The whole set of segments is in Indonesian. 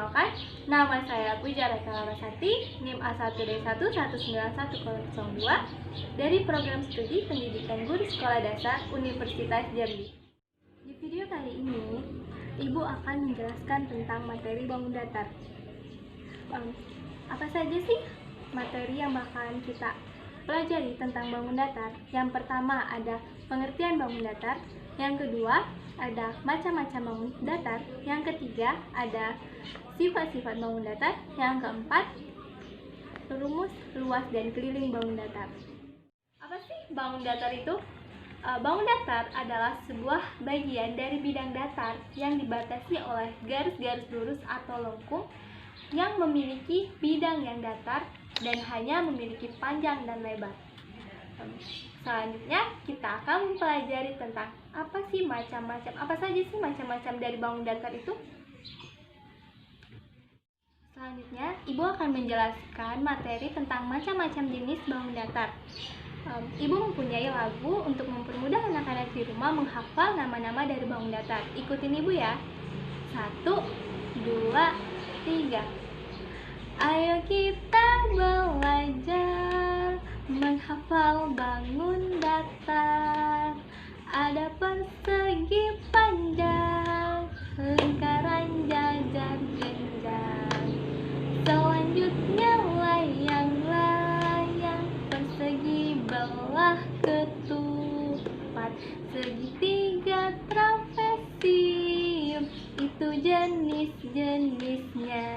Perkenalkan, nama saya Pujara Larasati, NIM A1D1191002 dari Program Studi Pendidikan Guru Sekolah Dasar Universitas Jambi. Di video kali ini, Ibu akan menjelaskan tentang materi bangun datar. Apa saja sih materi yang bakalan kita pelajari tentang bangun datar? Yang pertama ada pengertian bangun datar, yang kedua ada macam-macam bangun datar, yang ketiga ada sifat-sifat bangun datar, yang keempat rumus, luas, dan keliling bangun datar. Apa sih bangun datar itu? Bangun datar adalah sebuah bagian dari bidang datar yang dibatasi oleh garis-garis lurus atau lengkung yang memiliki bidang yang datar dan hanya memiliki panjang dan lebar. Selanjutnya kita akan mempelajari tentang apa saja sih macam-macam dari bangun datar itu. Selanjutnya Ibu akan menjelaskan materi tentang macam-macam jenis bangun datar. Ibu mempunyai lagu untuk mempermudah anak-anak di rumah menghafal nama-nama dari bangun datar. Ikutin Ibu ya. 1, 2, 3. Ayo kita belajar menghafal bangun datar. Ada persegi panjang, lingkaran jajar jenjang. Selanjutnya layang-layang, persegi belah ketupat, segitiga trapesium, itu jenis-jenisnya.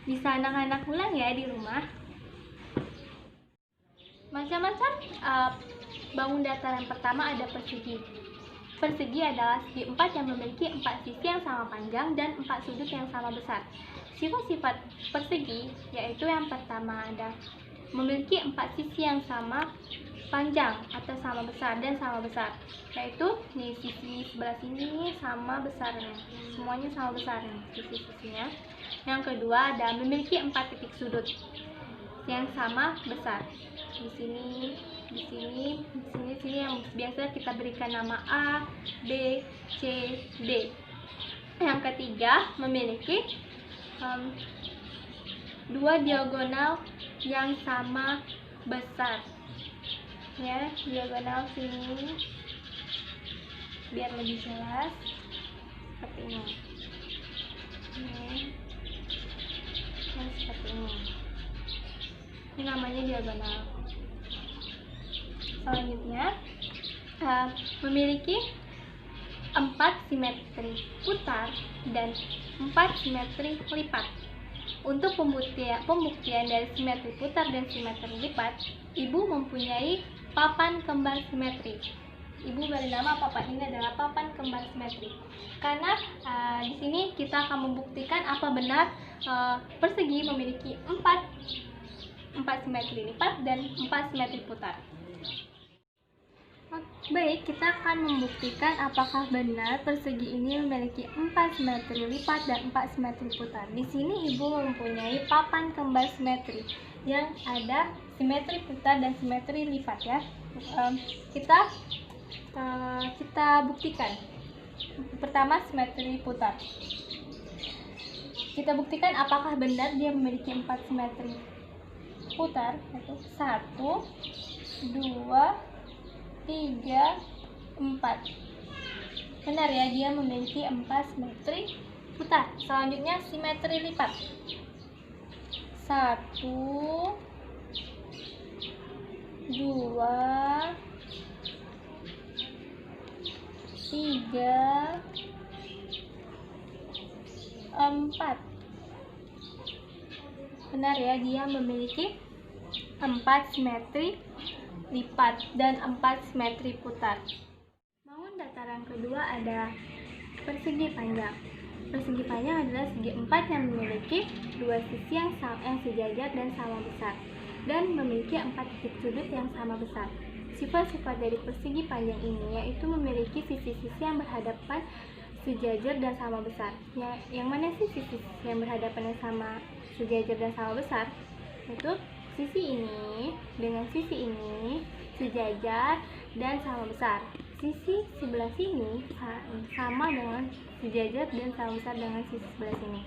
Bisa anak-anak ulang ya di rumah. Macam-macam bangun datar yang pertama ada persegi. Persegi adalah segi 4 yang memiliki 4 sisi yang sama panjang dan 4 sudut yang sama besar. Sifat-sifat persegi yaitu yang pertama ada memiliki 4 sisi yang sama panjang atau sama besar dan sama besar, yaitu nih sisi sebelah sini sama besarnya, semuanya sama besar nih sisi-sisinya. Yang kedua ada memiliki 4 titik sudut yang sama besar. Di sini yang biasa kita berikan nama A, B, C, D. Yang ketiga memiliki 2 diagonal yang sama besar. Ya, diagonal sini biar lebih jelas seperti ini. Seperti ini. Ini namanya diagonal. Selanjutnya memiliki 4 simetri putar dan 4 simetri lipat. Untuk pembuktian dari simetri putar dan simetri lipat, Ibu mempunyai papan kembar simetri. Ibu beri nama papan ini adalah papan kembar simetri. Karena di sini kita akan membuktikan apa benar persegi memiliki 4 simetri lipat dan 4 simetri putar. Baik, kita akan membuktikan apakah benar persegi ini memiliki 4 simetri lipat dan 4 simetri putar. Di sini Ibu mempunyai papan kembar simetri yang ada simetri putar dan simetri lipat ya. Kita buktikan. Pertama, simetri putar. Kita buktikan apakah benar dia memiliki 4 simetri putar, yaitu 1, 2, 3, 4. Benar ya, dia memiliki 4 simetri putar. Selanjutnya simetri lipat. 1, 2, 3, 4. Benar ya, dia memiliki 4 simetri lipat dan 4 simetri putar. Bangun datar yang kedua ada persegi panjang. Persegi panjang adalah segi 4 yang memiliki 2 sisi yang sejajar dan sama besar dan memiliki 4 titik sudut yang sama besar. Sifat-sifat dari persegi panjang ini yaitu memiliki sisi-sisi yang berhadapan sejajar dan sama besar. Yang mana sih sisi yang berhadapan yang sama sejajar dan sama besar? Itu sisi ini dengan sisi ini sejajar dan sama besar. sisi sebelah sini sama dengan sejajar dan sama besar dengan sisi sebelah sini.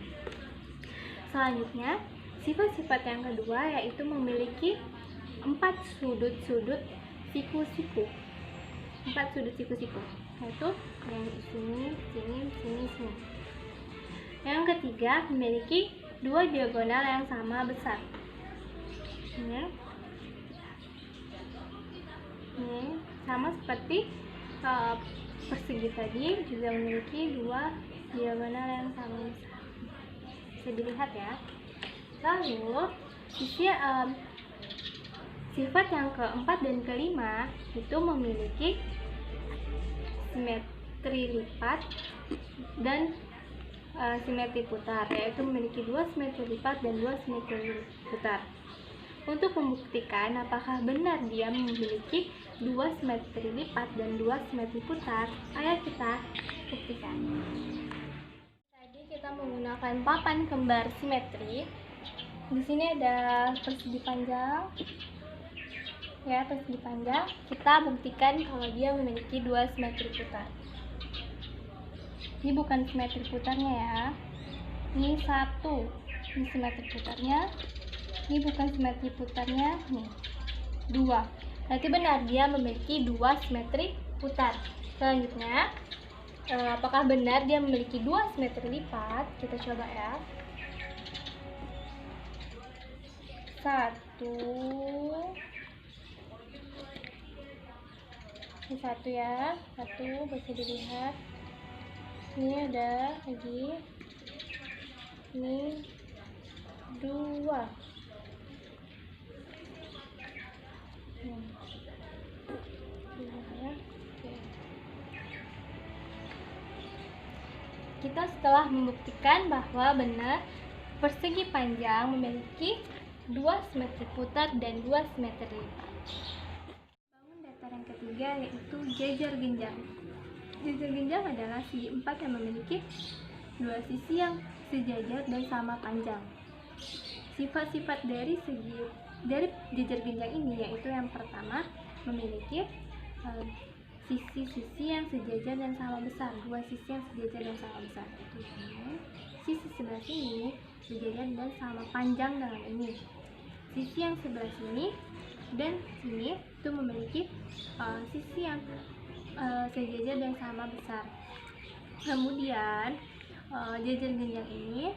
Selanjutnya, sifat-sifat yang kedua yaitu memiliki 4 sudut-sudut siku-siku. 4 sudut siku-siku, yaitu yang di sini, sini, sini, sini. Yang ketiga, memiliki 2 diagonal yang sama besar. Ini sama seperti persegi tadi, juga memiliki 2 diagonal yang sama besar. Bisa dilihat ya. Lalu sifat yang keempat dan kelima itu memiliki simetri lipat dan simetri putar, yaitu memiliki 2 simetri lipat dan 2 simetri putar. Untuk membuktikan apakah benar dia memiliki 2 simetri lipat dan 2 simetri putar, ayo kita buktikan. Tadi kita menggunakan papan kembar simetri. Di sini ada persegi panjang. Ya, persegi panjang. Kita buktikan kalau dia memiliki 2 simetri putar. Ini bukan simetri putarnya ya. Ini 1. Ini simetri putarnya. Ini bukan simetri putarnya, nih 2. Berarti benar dia memiliki 2 simetri putar. Selanjutnya, apakah benar dia memiliki 2 simetri lipat? Kita coba ya. 1. Ini 1 ya, 1 bisa dilihat. Ini ada lagi. Ini 2. Kita setelah membuktikan bahwa benar persegi panjang memiliki 2 simetri putar dan 2 simetri lipat. Bangun datar yang ketiga yaitu jajar genjang. Jajar genjang adalah segi 4 yang memiliki 2 sisi yang sejajar dan sama panjang. Sifat-sifat dari jajar genjang ini yaitu yang pertama memiliki sisi-sisi yang sejajar dan sama besar, 2 sisi yang sejajar dan sama besar. Itu ini. Sisi sebelah sini sejajar dan sama panjang dengan ini. Sisi yang sebelah sini dan sini itu memiliki sisi yang sejajar dan sama besar. Kemudian jajar genjang ini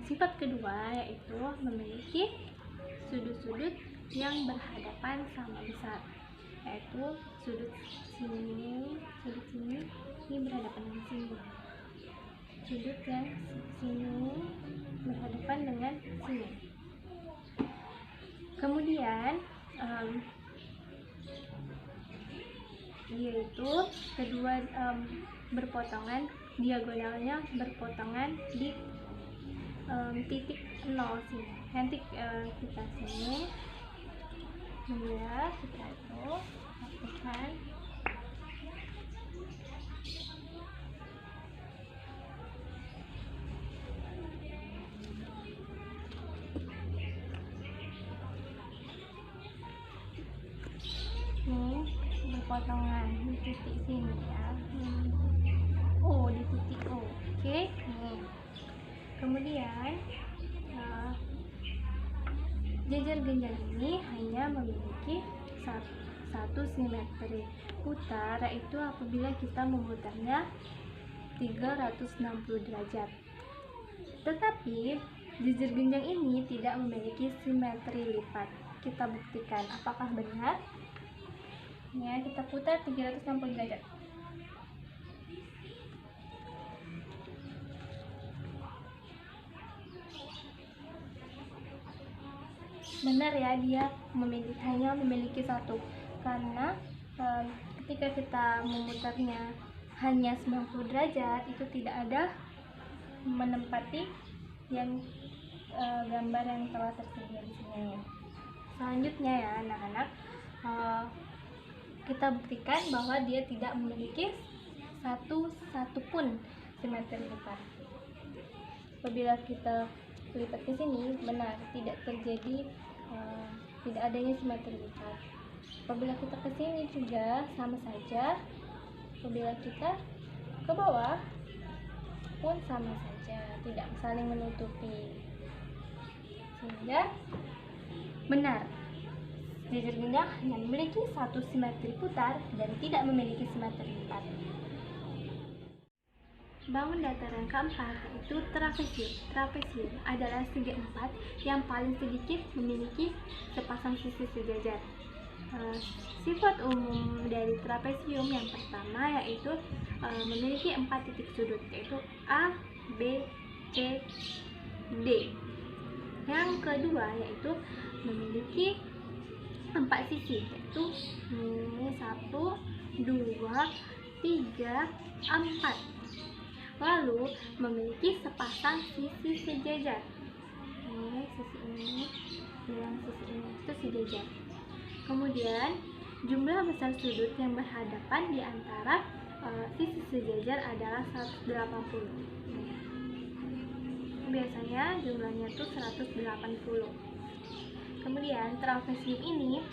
sifat kedua yaitu memiliki sudut-sudut yang berhadapan sama besar, yaitu sudut sini ini berhadapan dengan sini, sudut yang sini berhadapan dengan sini. Kemudian yaitu kedua berpotongan, diagonalnya berpotongan di titik 0 sini. Nanti kita sini ya, kita itu lakukan. Nih berpotongan di titik sini ya. Oh, di titik O. Oke, nih. Kemudian jajar genjang ini hanya memiliki satu simetri putar, yaitu apabila kita memutarnya 360 derajat. Tetapi jajar genjang ini tidak memiliki simetri lipat. Kita buktikan apakah benar. Ya, kita putar 360 derajat. Benar ya, dia hanya memiliki satu, karena ketika kita memutarnya hanya 90 derajat itu tidak ada menempati yang gambar yang telah tersedia di sini. Selanjutnya ya anak-anak, kita buktikan bahwa dia tidak memiliki satu pun simetri lipat. Apabila kita lipat ke sini, benar tidak terjadi tidak adanya simetri lipat. Apabila kita ke sini juga sama saja, Apabila kita ke bawah pun sama saja, tidak saling menutupi, sehingga benar sejajar genggam hanya memiliki satu simetri putar dan tidak memiliki simetri lipat. Bangun datar yang keempat yaitu trapesium. Trapesium adalah segi empat yang paling sedikit memiliki sepasang sisi sejajar. Sifat umum dari trapesium yang pertama yaitu memiliki 4 titik sudut, yaitu A, B, C, D. Yang kedua yaitu memiliki 4 sisi, yaitu ini 1, 2, 3, 4. Lalu memiliki sepasang sisi sejajar. Ini sisi ini dan sisi ini itu sejajar. Kemudian jumlah besar sudut yang berhadapan di antara sisi sejajar adalah 180. Biasanya jumlahnya itu 180. Kemudian trapesium ini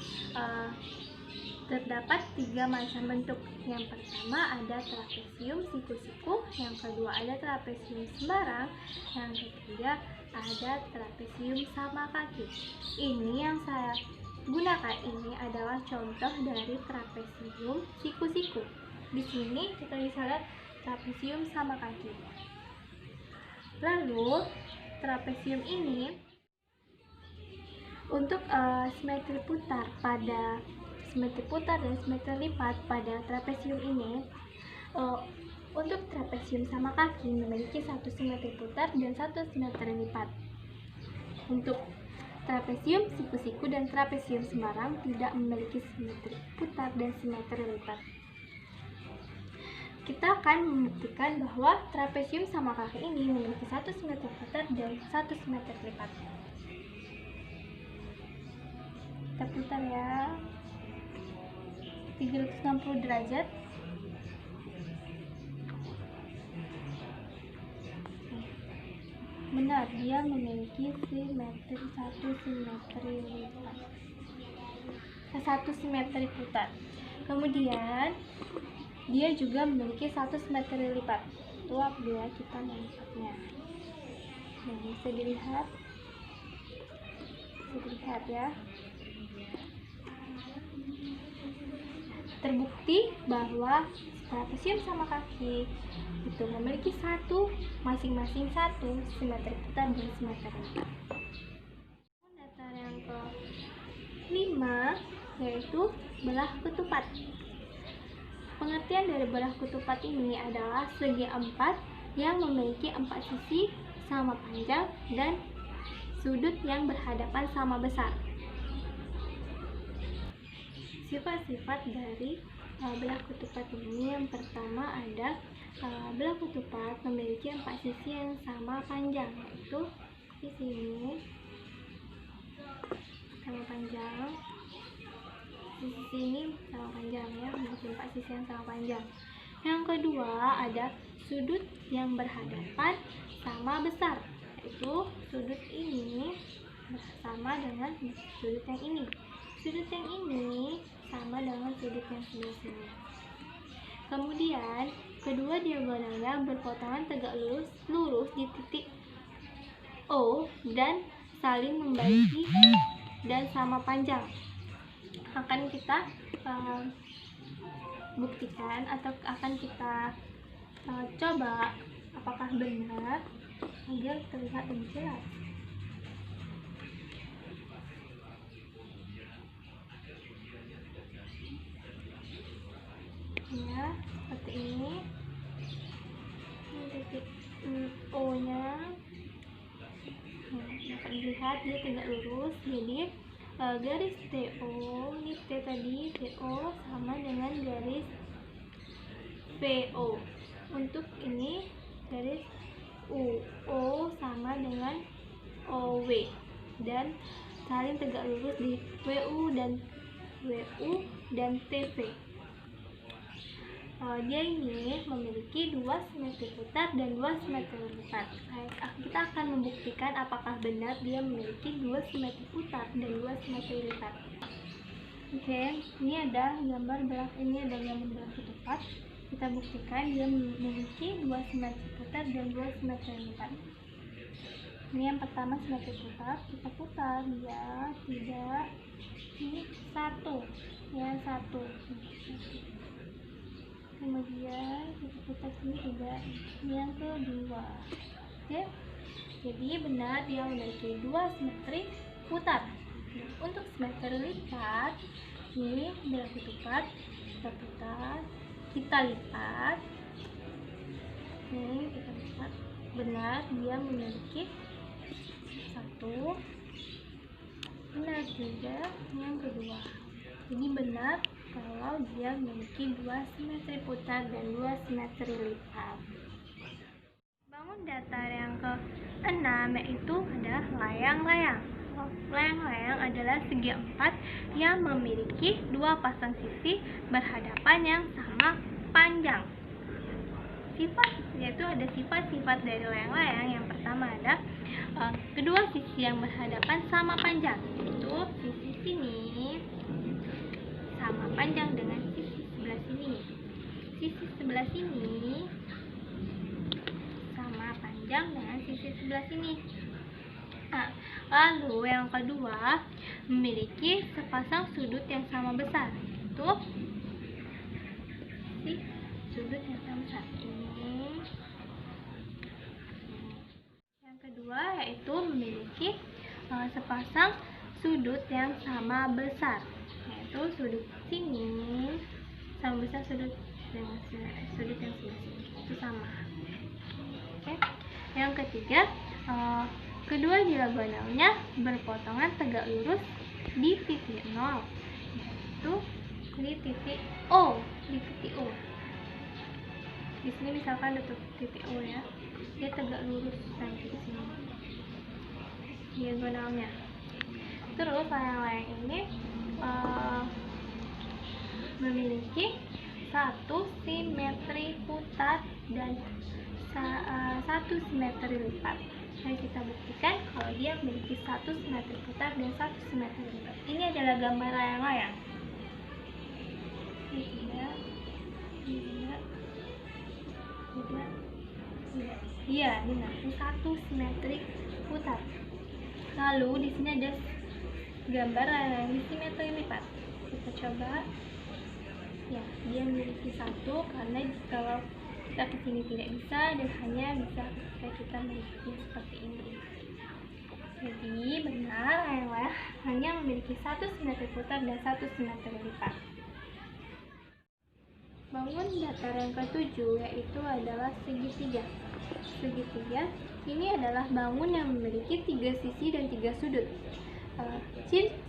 terdapat 3 macam bentuk. Yang pertama ada trapesium siku-siku, yang kedua ada trapesium sembarang, yang ketiga ada trapesium sama kaki. Ini yang saya gunakan ini adalah contoh dari trapesium siku-siku. Di sini kita bisa lihat trapesium sama kaki. Lalu trapesium ini untuk simetri putar dan simetri lipat pada trapesium ini, untuk trapesium sama kaki memiliki satu simetri putar dan satu simetri lipat. Untuk trapesium siku-siku dan trapesium sembarang tidak memiliki simetri putar dan simetri lipat. Kita akan membuktikan bahwa trapesium sama kaki ini memiliki satu simetri putar dan satu simetri lipat. Kita putar ya, 360 derajat. Benar, dia memiliki satu simetri putar. Kemudian dia juga memiliki satu simetri lipat. Itu apabila kita melipatnya. Nah, bisa dilihat ya. Terbukti bahwa trapesium sama kaki itu memiliki masing-masing satu simetri putar dan simetri lipat. Datar yang ke-5 yaitu belah ketupat. Pengertian dari belah ketupat ini adalah segi empat yang memiliki 4 sisi sama panjang dan sudut yang berhadapan sama besar. Sifat-sifat dari belah ketupat ini, yang pertama ada belah ketupat memiliki 4 sisi yang sama panjang, yaitu di sini sama panjang, di sisi ini sama panjang ya, memiliki 4 sisi yang sama panjang. Yang kedua ada sudut yang berhadapan sama besar, yaitu sudut ini sama dengan sudut yang ini. Sudut yang ini sama dengan sudut yang sebelah sini. Kemudian kedua diagonalnya berpotongan tegak lurus di titik O dan saling membagi dan sama panjang. Akan kita buktikan atau akan kita coba apakah benar agar terlihat lebih jelas. Ya, seperti ini titik O nya dapat dilihat dia tegak lurus, jadi garis TO ini T tadi, TO sama dengan garis VO. Untuk ini garis O sama dengan OW dan saling tegak lurus di WU dan TV. Dia ini memiliki 2 simetri putar dan 2 simetri lipat. Kita akan membuktikan apakah benar dia memiliki 2 simetri putar dan 2 simetri lipat. Oke, ini ada gambar belah ketupat. Kita buktikan dia memiliki 2 simetri putar dan 2 simetri lipat. Ini yang pertama simetri putar, kita putar dia tidak, ini satu, ya satu. Kemudian kita putar sini tidak, ini yang kedua. Oke, jadi benar dia memiliki 2 simetri putar. Untuk simetri lipat, ini bila kita putar, kita lipat. Ini kita lipat, benar dia memiliki satu, benar juga yang kedua. Jadi benar kalau dia memiliki 2 simetri putar dan 2 simetri lipat. Bangun datar yang ke-6 yaitu adalah layang-layang. Layang-layang adalah segi 4 yang memiliki 2 pasang sisi berhadapan yang sama panjang. Sifat, yaitu ada sifat-sifat dari layang-layang. Yang pertama ada kedua sisi yang berhadapan sama panjang, yaitu sisi sini sama panjang dengan sisi sebelah sini. Sisi sebelah sini sama panjang dengan sisi sebelah sini. Lalu yang kedua memiliki sepasang sudut yang sama besar, yaitu sudut yang sama besar ini. Yang kedua yaitu memiliki sepasang sudut yang sama besar, yaitu sudut sini sama besar sudut dengan sudut yang sebelah sini, itu sama. Oke. Yang ketiga, kedua diagonalnya berpotongan tegak lurus di titik 0, yaitu di titik O, di titik O. Di sini misalkan ada titik O ya, dia tegak lurus sampai di sini diagonalnya. Terus layang-layang ini memiliki 1 simetri putar dan 1 simetri lipat. Mari kita buktikan kalau dia memiliki 1 simetri putar dan 1 simetri lipat. Ini adalah gambar layang-layang. Iya, benar. 1 simetri putar. Lalu di sini ada gambar layang-layang di simetri lipat. Kita coba. Ya, dia memiliki 1 karena kalau kita ke sini tidak bisa dan hanya bisa ketika kita memiliki seperti ini. Jadi benar layang-layang hanya memiliki 1 simetri putar dan 1 simetri lipat. Bangun datar yang ke-7 yaitu adalah segitiga. Segitiga ini adalah bangun yang memiliki 3 sisi dan 3 sudut.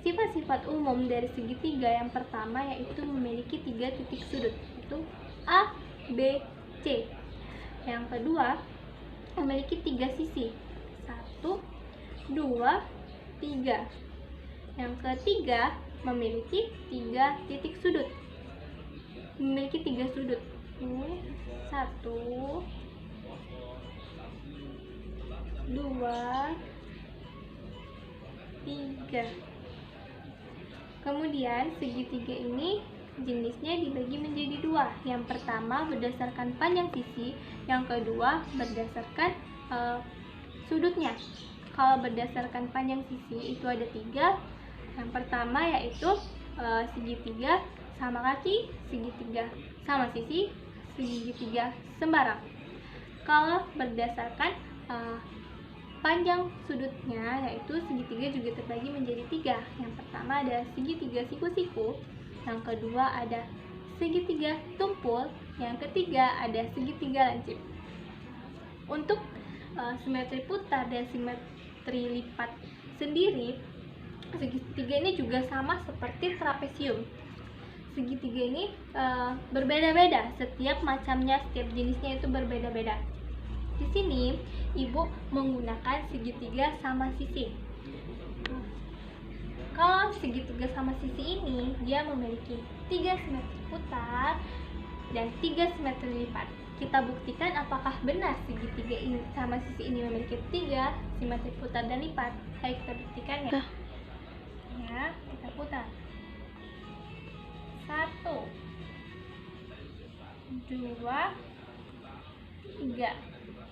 Sifat-sifat umum dari segitiga yang pertama yaitu memiliki 3 titik sudut, yaitu A, B, C. Yang kedua memiliki 3 sisi, 1, 2, 3. Yang ketiga memiliki 3 titik sudut, memiliki 3 sudut. Ini 1, 2, 3. Kemudian segitiga ini jenisnya dibagi menjadi 2. Yang pertama berdasarkan panjang sisi, yang kedua berdasarkan sudutnya. Kalau berdasarkan panjang sisi itu ada 3. Yang pertama yaitu segitiga sama kaki, segitiga sama sisi, segitiga sembarang. Kalau berdasarkan panjang sudutnya yaitu segitiga juga terbagi menjadi 3. Yang pertama ada segitiga siku-siku, yang kedua ada segitiga tumpul, yang ketiga ada segitiga lancip. Untuk simetri putar dan simetri lipat sendiri, segitiga ini juga sama seperti trapesium. Segitiga ini berbeda-beda, setiap macamnya, setiap jenisnya itu berbeda-beda. Di sini ibu menggunakan segitiga sama sisi. Kalau segitiga sama sisi ini dia memiliki 3 simetri putar dan 3 simetri lipat. Kita buktikan apakah benar segitiga ini sama sisi ini memiliki 3 simetri putar dan lipat. Ayo kita buktikan ya. Ya, kita putar. 1, 2, 2, 3.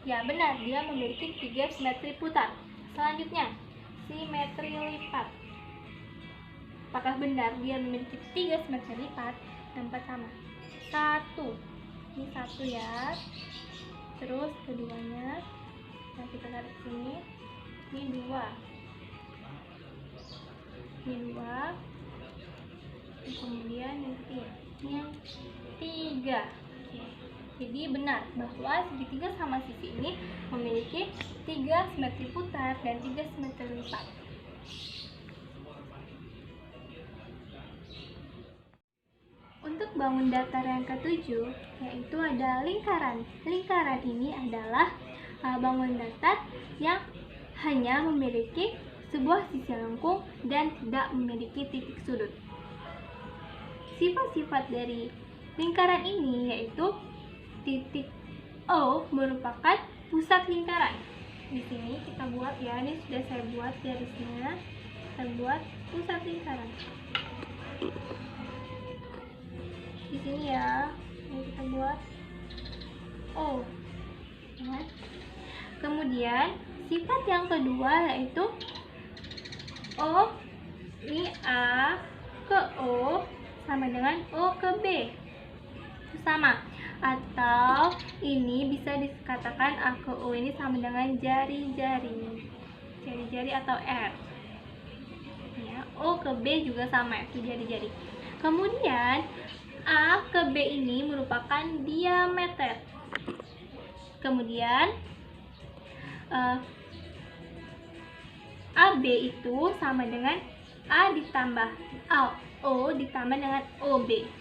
Ya benar, dia memiliki 3 simetri putar. Selanjutnya, simetri lipat. Apakah benar dia memiliki 3 simetri lipat? Nampak sama. 1. Ini 1 ya. Terus keduanya, nah kita tarik sini. Ini 2. Ini 2. Kemudian yang 3. Jadi benar bahwa segitiga sama sisi ini memiliki 3 simetri putar dan 3 simetri lipat. Untuk bangun datar yang ketujuh, yaitu ada lingkaran. Lingkaran ini adalah bangun datar yang hanya memiliki sebuah sisi lengkung dan tidak memiliki titik sudut. Sifat-sifat dari lingkaran ini yaitu titik O merupakan pusat lingkaran. Di sini kita buat ya, ini sudah saya buat garisnya. Kita buat pusat lingkaran. Di sini ya, ini kita buat O. Ya. Kemudian sifat yang kedua yaitu O, ini A ke O sama dengan O ke B. Itu sama. Atau ini bisa dikatakan A ke O ini sama dengan jari-jari. Jari-jari atau R. Ya, O ke B juga sama, itu jari-jari. Kemudian A ke B ini merupakan diameter. Kemudian AB itu sama dengan A ditambah O ditambah dengan OB.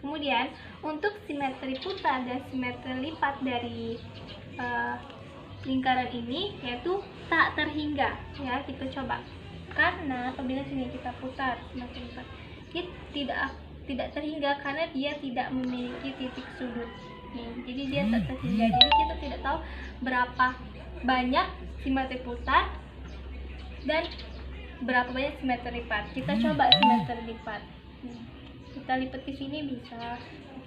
Kemudian untuk simetri putar dan simetri lipat dari lingkaran ini yaitu tak terhingga. Ya, kita coba. Karena apabila sini kita putar simetri lipat, tidak terhingga karena dia tidak memiliki titik sudut. Jadi dia tak terhingga. Jadi kita tidak tahu berapa banyak simetri putar dan berapa banyak simetri lipat. Kita coba simetri lipat. Kita lipat ke sini bisa,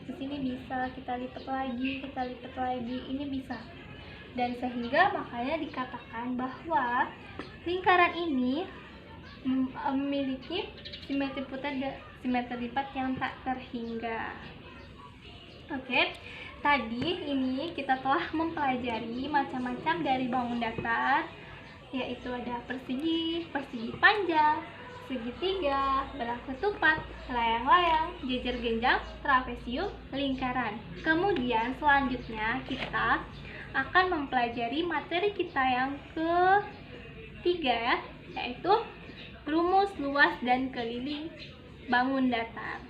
ke sini bisa, kita lipat lagi, ini bisa. Dan sehingga makanya dikatakan bahwa lingkaran ini memiliki simetri putar dan simetri lipat yang tak terhingga. Oke, tadi ini kita telah mempelajari macam-macam dari bangun datar, yaitu ada persegi, persegi panjang, segitiga, belah ketupat, layang-layang, jejer genjang, trapesium, lingkaran. Kemudian selanjutnya kita akan mempelajari materi kita yang ketiga, yaitu rumus, luas, dan keliling bangun datar.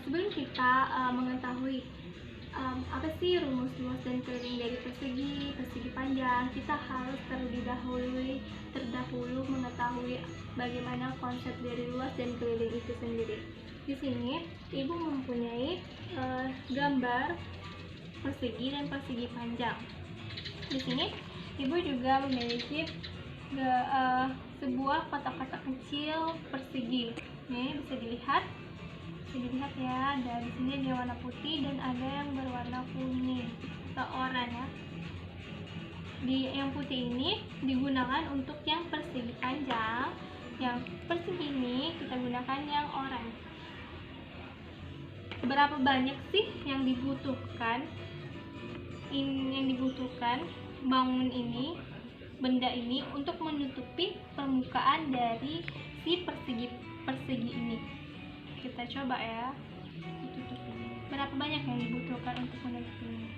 Sebelum kita mengetahui apa sih rumus, luas, dan keliling dari persegi panjang, kita harus terlebih terdahulu mengetahui bagaimana konsep dari luas dan keliling itu sendiri. Di sini ibu mempunyai gambar persegi dan persegi panjang. Di sini ibu juga memiliki sebuah kotak-kotak kecil persegi. Ini bisa dilihat ya, dan di sini dia warna putih dan ada yang berwarna kuning atau oranye ya. Di yang putih ini digunakan untuk yang persegi panjang, yang persegi ini kita gunakan yang oranye. Berapa banyak sih yang dibutuhkan bangun ini, benda ini untuk menutupi permukaan dari si persegi ini? Kita coba ya, berapa banyak yang dibutuhkan untuk menutupinya.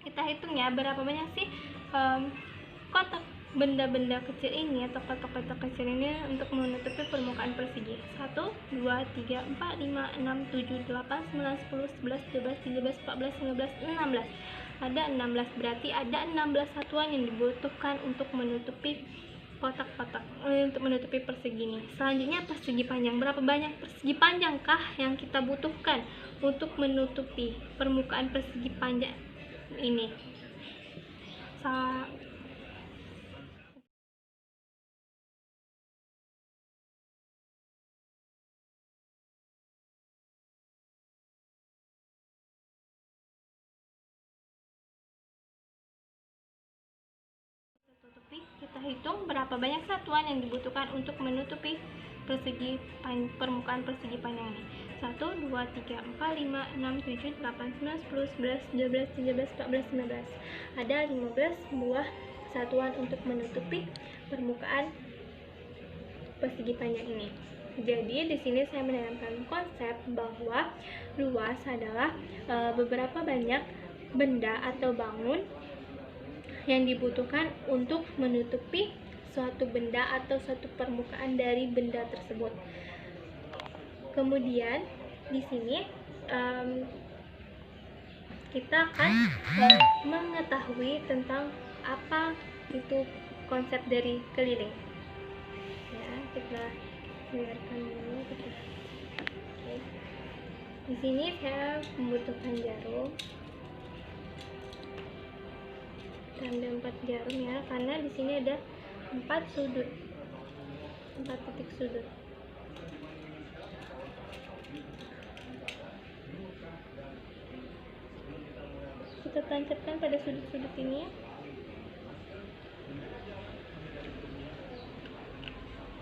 Kita hitung ya, berapa banyak sih kotak benda-benda kecil ini atau kotak-kotak kecil ini untuk menutupi permukaan persegi. 1, 2, 3, 4, 5, 6, 7, 8, 9, 10, 11, 12, 13, 14, 15, 16. Ada 16, berarti ada 16 satuan yang dibutuhkan untuk menutupi kotak-kotak untuk menutupi persegi ini. Selanjutnya persegi panjang. Berapa banyak persegi panjangkah yang kita butuhkan untuk menutupi permukaan persegi panjang ini? Kita hitung berapa banyak satuan yang dibutuhkan untuk menutupi permukaan persegi panjang ini. 1, 2, 3, 4, 5, 6, 7, 8, 9, 10, 11, 12, 13, 14, 15. Ada 15 buah satuan untuk menutupi permukaan persegi panjang ini. Jadi di sini saya menanamkan konsep bahwa luas adalah beberapa banyak benda atau bangun yang dibutuhkan untuk menutupi suatu benda atau suatu permukaan dari benda tersebut. Kemudian di sini kita akan mengetahui tentang apa itu konsep dari keliling. Ya, kita biarkan dulu. Oke. Di sini saya membutuhkan jarum. Ambil 4 jarum ya, karena di sini ada 4 sudut, 4 titik sudut. Kita tancapkan pada sudut-sudut ini ya.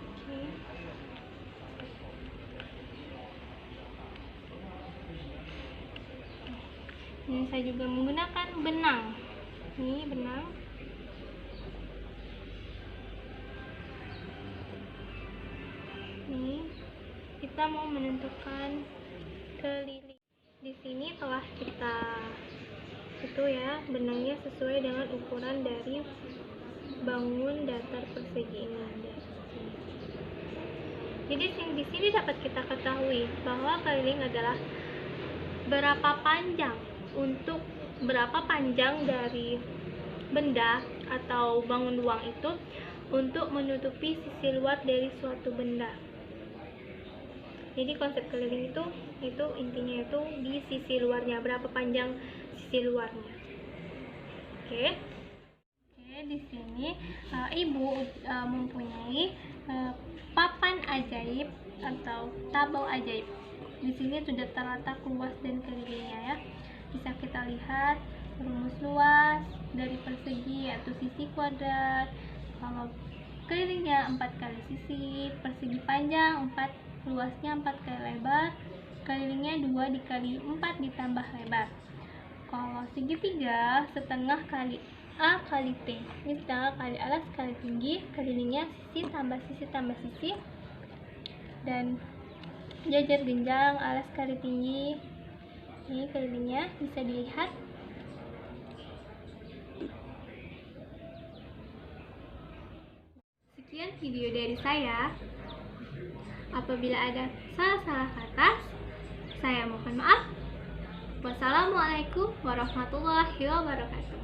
Oke. Ini saya juga menggunakan benang. Ini benang. Ini kita mau menentukan keliling. Di sini telah kita itu ya, benangnya sesuai dengan ukuran dari bangun datar persegi ini. Jadi di sini dapat kita ketahui bahwa keliling adalah berapa panjang dari benda atau bangun ruang itu untuk menutupi sisi luar dari suatu benda. Jadi konsep keliling itu intinya itu di sisi luarnya, berapa panjang sisi luarnya. Oke, di sini Ibu mempunyai papan ajaib atau tabel ajaib. Di sini sudah terletak luas dan kelilingnya ya. Bisa kita lihat rumus luas dari persegi yaitu sisi kuadrat. Kalau kelilingnya 4 kali sisi, persegi panjang 4, luasnya 4 kali lebar, kelilingnya 2 dikali 4 ditambah lebar. Kalau segitiga setengah kali A kali T, ini setengah kali alas kali tinggi, kelilingnya sisi tambah sisi tambah sisi, dan jajar genjang alas kali tinggi. Ini kelilingnya bisa dilihat. Sekian video dari saya. Apabila ada salah-salah kata, saya mohon maaf. Wassalamualaikum warahmatullahi wabarakatuh.